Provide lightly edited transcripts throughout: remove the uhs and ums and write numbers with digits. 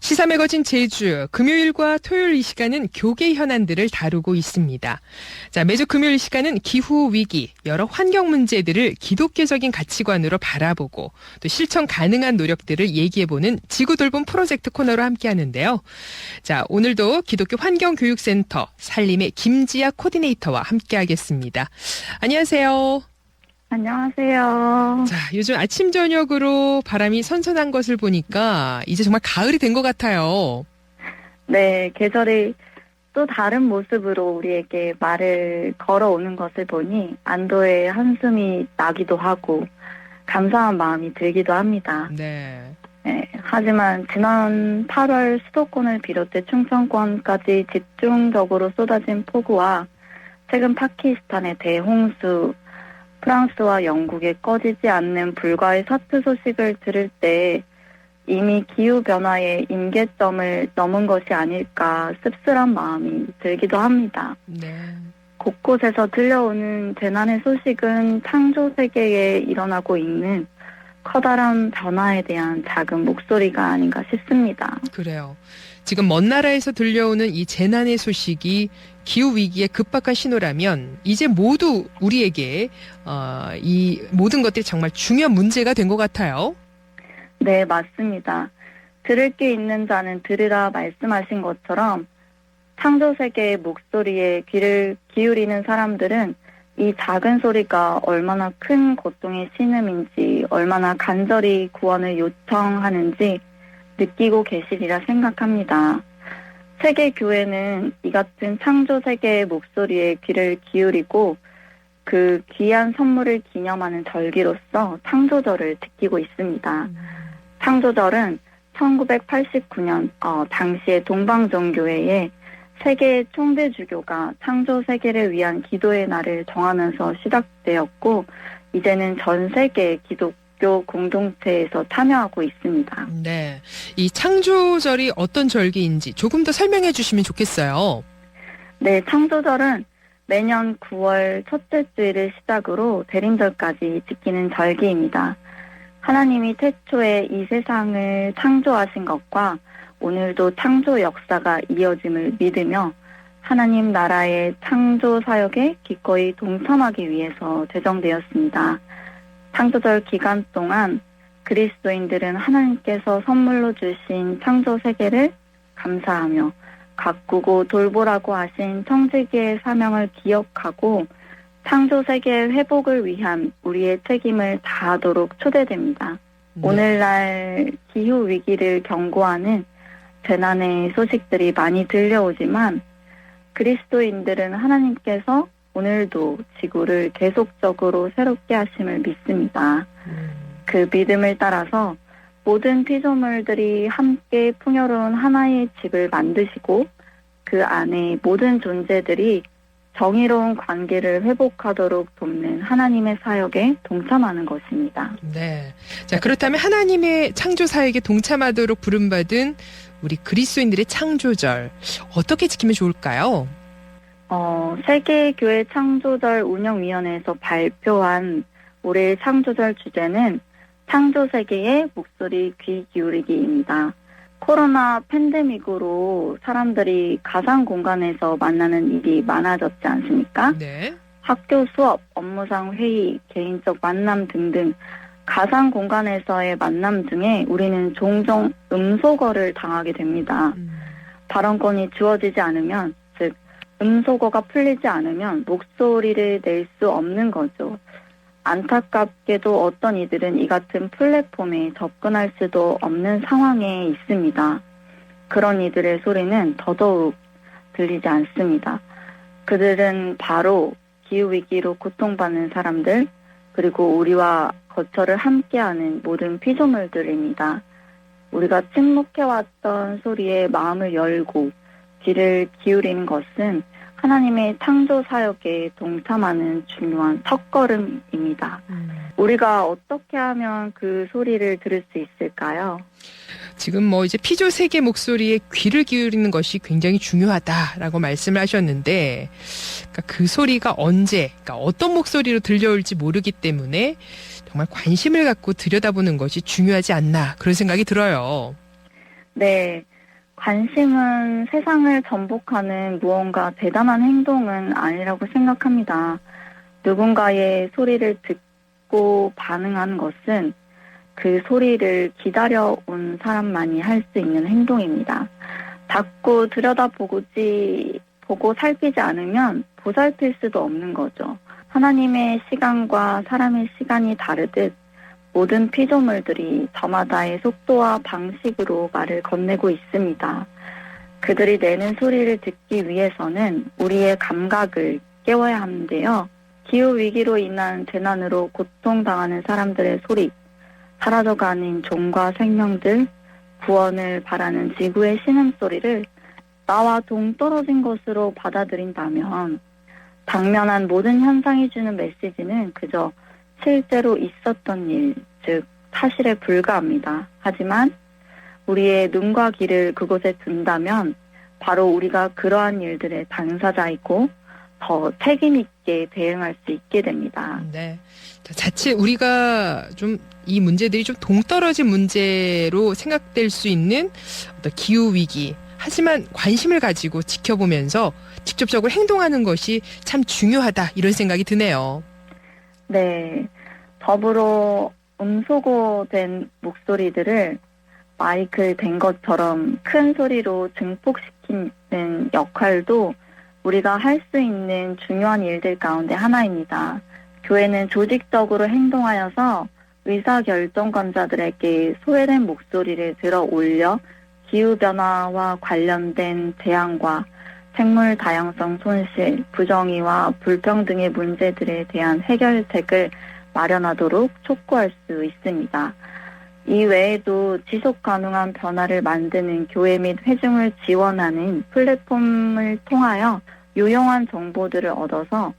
시사에 거진 제주, 금요일과 토요일 이 시간은 교계 현안들을 다루고 있습니다. 자, 매주 금요일 이 시간은 기후 위기, 여러 환경 문제들을 기독교적인 가치관으로 바라보고 또 실천 가능한 노력들을 얘기해보는 지구 돌봄 프로젝트 코너로 함께하는데요. 자, 오늘도 기독교 환경교육센터 산림의 김지아 코디네이터와 함께하겠습니다. 안녕하세요. 안녕하세요. 자, 요즘 아침 저녁으로 바람이 선선한 것을 보니까 이제 정말 가을이 된 것 같아요. 네, 계절이 또 다른 모습으로 우리에게 말을 걸어오는 것을 보니 안도의 한숨이 나기도 하고 감사한 마음이 들기도 합니다. 네. 네, 하지만 지난 8월 수도권을 비롯해 충청권까지 집중적으로 쏟아진 폭우와 최근 파키스탄의 대홍수, 프랑스와 영국의 꺼지지 않는 불과의 사투 소식을 들을 때 이미 기후변화의 임계점을 넘은 것이 아닐까 씁쓸한 마음이 들기도 합니다. 네. 곳곳에서 들려오는 재난의 소식은 창조 세계에 일어나고 있는 커다란 변화에 대한 작은 목소리가 아닌가 싶습니다. 그래요. 지금 먼 나라에서 들려오는 이 재난의 소식이 기후위기의 급박한 신호라면 이제 모두 우리에게 이 모든 것들이 정말 중요한 문제가 된 것 같아요. 네, 맞습니다. 들을 게 있는 자는 들으라 말씀하신 것처럼 창조세계의 목소리에 귀를 기울이는 사람들은 이 작은 소리가 얼마나 큰 고통의 신음인지, 얼마나 간절히 구원을 요청하는지 느끼고 계시리라 생각합니다. 세계교회는 이 같은 창조세계의 목소리에 귀를 기울이고 그 귀한 선물을 기념하는 절기로서 창조절을 지키고 있습니다. 창조절은 1989년 당시에 동방정교회의 세계 총대주교가 창조세계를 위한 기도의 날을 정하면서 시작되었고 이제는 전 세계 기독교 공동체에서 참여하고 있습니다. 네. 이 창조절이 어떤 절기인지 조금 더 설명해 주시면 좋겠어요. 네, 창조절은 매년 9월 첫째 주일을 시작으로 대림절까지 지키는 절기입니다. 하나님이 태초에 이 세상을 창조하신 것과 오늘도 창조 역사가 이어짐을 믿으며 하나님 나라의 창조 사역에 기꺼이 동참하기 위해서 제정되었습니다. 창조절 기간 동안 그리스도인들은 하나님께서 선물로 주신 창조 세계를 감사하며 가꾸고 돌보라고 하신 청지기의 사명을 기억하고 창조 세계의 회복을 위한 우리의 책임을 다하도록 초대됩니다. 네. 오늘날 기후 위기를 경고하는 재난의 소식들이 많이 들려오지만 그리스도인들은 하나님께서 오늘도 지구를 계속적으로 새롭게 하심을 믿습니다. 그 믿음을 따라서 모든 피조물들이 함께 풍요로운 하나의 집을 만드시고 그 안에 모든 존재들이 정의로운 관계를 회복하도록 돕는 하나님의 사역에 동참하는 것입니다. 네. 자, 그렇다면 하나님의 창조 사역에 동참하도록 부름받은 우리 그리스도인들의 창조절 어떻게 지키면 좋을까요? 세계교회 창조절 운영위원회에서 발표한 올해의 창조절 주제는 창조세계의 목소리 귀 기울이기입니다. 코로나 팬데믹으로 사람들이 가상 공간에서 만나는 일이 많아졌지 않습니까? 네. 학교 수업, 업무상 회의, 개인적 만남 등등 가상 공간에서의 만남 중에 우리는 종종 음소거를 당하게 됩니다. 발언권이 주어지지 않으면, 즉 음소거가 풀리지 않으면 목소리를 낼 수 없는 거죠. 안타깝게도 어떤 이들은 이 같은 플랫폼에 접근할 수도 없는 상황에 있습니다. 그런 이들의 소리는 더더욱 들리지 않습니다. 그들은 바로 기후위기로 고통받는 사람들, 그리고 우리와 거처를 함께하는 모든 피조물들입니다. 우리가 침묵해왔던 소리에 마음을 열고 귀를 기울이는 것은 하나님의 창조 사역에 동참하는 중요한 첫걸음입니다. 우리가 어떻게 하면 그 소리를 들을 수 있을까요? 지금 이제 피조 세계 목소리에 귀를 기울이는 것이 굉장히 중요하다라고 말씀을 하셨는데, 그러니까 그 소리가 언제, 그러니까 어떤 목소리로 들려올지 모르기 때문에 정말 관심을 갖고 들여다보는 것이 중요하지 않나 그런 생각이 들어요. 네. 관심은 세상을 전복하는 무언가 대단한 행동은 아니라고 생각합니다. 누군가의 소리를 듣고 반응하는 것은 그 소리를 기다려온 사람만이 할 수 있는 행동입니다. 자꾸 보고 살피지 않으면 보살필 수도 없는 거죠. 하나님의 시간과 사람의 시간이 다르듯 모든 피조물들이 저마다의 속도와 방식으로 말을 건네고 있습니다. 그들이 내는 소리를 듣기 위해서는 우리의 감각을 깨워야 하는데요. 기후위기로 인한 재난으로 고통당하는 사람들의 소리, 사라져가는 종과 생명들, 구원을 바라는 지구의 신음소리를 나와 동떨어진 것으로 받아들인다면 당면한 모든 현상이 주는 메시지는 그저 실제로 있었던 일, 즉 사실에 불과합니다. 하지만 우리의 눈과 귀를 그곳에 둔다면 바로 우리가 그러한 일들의 당사자이고 더 책임 있게 대응할 수 있게 됩니다. 네. 자칫 우리가 좀 이 문제들이 좀 동떨어진 문제로 생각될 수 있는 어떤 기후 위기. 하지만 관심을 가지고 지켜보면서 직접적으로 행동하는 것이 참 중요하다 이런 생각이 드네요. 네. 더불어 음소거된 목소리들을 마이크를 댄 것처럼 큰 소리로 증폭시키는 역할도 우리가 할 수 있는 중요한 일들 가운데 하나입니다. 교회는 조직적으로 행동하여서 의사결정권자들에게 소외된 목소리를 들어 올려 기후변화와 관련된 재앙과 생물 다양성 손실, 부정의와 불평등의 문제들에 대한 해결책을 마련하도록 촉구할 수 있습니다. 이 외에도 지속 가능한 변화를 만드는 교회 및 회중을 지원하는 플랫폼을 통하여 유용한 정보들을 얻어서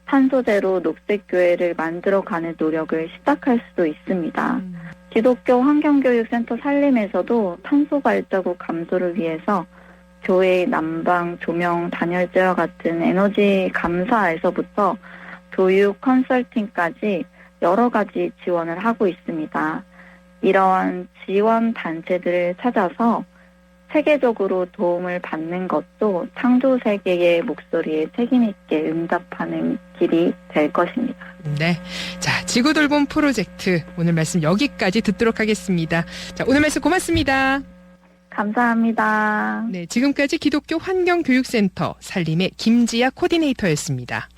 탄소제로 녹색교회를 만들어가는 노력을 시작할 수도 있습니다. 기독교 환경교육센터 산림에서도 탄소 발자국 감소를 위해서 교회 난방, 조명, 단열재와 같은 에너지 감사에서부터 교육 컨설팅까지 여러 가지 지원을 하고 있습니다. 이러한 지원 단체들을 찾아서 세계적으로 도움을 받는 것도 창조 세계의 목소리에 책임 있게 응답하는 길이 될 것입니다. 네. 자, 지구 돌봄 프로젝트 오늘 말씀 여기까지 듣도록 하겠습니다. 자, 오늘 말씀 고맙습니다. 감사합니다. 네, 지금까지 기독교 환경교육센터 산림의 김지아 코디네이터였습니다.